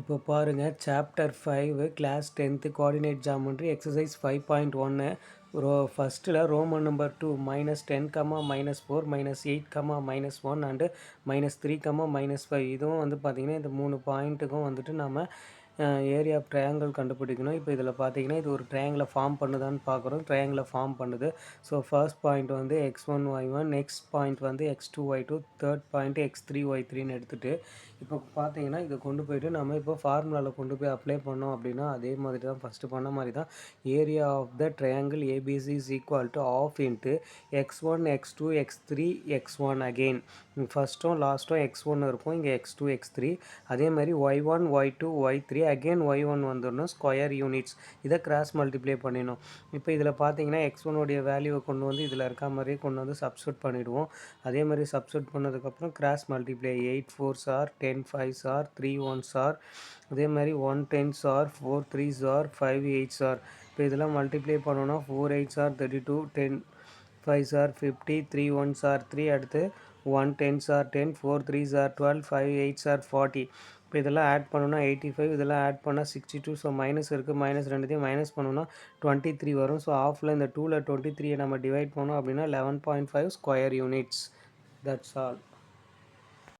இப்போ பாருங்க chapter 5 class 10th coordinate geometry exercise 5.1 ஃபஸ்ட்டில் ரோமன் நம்பர் 2 -10, -4, -8, -1 அண்டு -3, -5 இதுவும் வந்து பார்த்திங்கன்னா இந்த 3 பாயிண்ட்டுக்கும் வந்துட்டு நம்ம ஏரியா ஆஃப் ட்ரையாங்கிள் கண்டுபிடிக்கணும். இப்போ இதில் பார்த்தீங்கன்னா இது ஒரு ட்ரையாங்கிளை ஃபார்ம் பண்ணுதான்னு பார்க்குறோம். ட்ரையாங்கிளை ஃபார்ம் பண்ணுது. ஸோ ஃபர்ஸ்ட் பாயிண்ட் வந்து x1 y1, நெக்ஸ்ட் பாயிண்ட் வந்து x2 y2, third point x3 y3ன்னு எடுத்துகிட்டு இப்போ பார்த்தீங்கன்னா இதை கொண்டு போயிட்டு நம்ம இப்போ ஃபார்முலாவில் கொண்டு போய் அப்ளை பண்ணோம் அப்படின்னா அதே மாதிரி தான் ஃபஸ்ட்டு பண்ண மாதிரி தான் area of the triangle ABC is equal to half into x1 x2 x3 x1 again ஃபஸ்ட்டும் லாஸ்ட்டும் x1 இருக்கும், இங்கே x2 x3 அதே மாதிரி y1 y2 y3 again y1 வந்துடணும் ஸ்கொயர் யூனிட்ஸ். இதை கிராஸ் மல்டிப்ளை பண்ணிடணும். இப்போ இதில் பார்த்தீங்கன்னா x1 உடைய வேல்யூவை கொண்டு வந்து இதில் இருக்க மாதிரியே கொண்டு வந்து சப்ஸ்டியூட் பண்ணிவிடுவோம். அதே மாதிரி சப்ஸ்டியூட் பண்ணதுக்கப்புறம் cross multiply 8 4s are 10 5s are 3 1s are அதே மாதிரி 1 10s are 4 3s are 5 8s are. இப்போ இதெல்லாம் மல்டிப்ளை பண்ணோன்னா 4 8s are 32, 10 5s are 50, 3 1s are 3, அடுத்து 1 10s are 10, 4 3s are 12, 5 8s are 40. இப்போ இதெல்லாம் ஆட் பண்ணோன்னா 85, இதெல்லாம் ஆட் பண்ணால் 62. ஸோ மைனஸ் இருக்குது, மைனஸ் ரெண்டுத்தையும் மைனஸ் பண்ணோன்னா 23 வரும். ஸோ ஆஃபில் இந்த 2ல் 23 நம்ம டிவைட் பண்ணோம் அப்படின்னா 11.5 ஸ்கொயர் யூனிட்ஸ். That's all.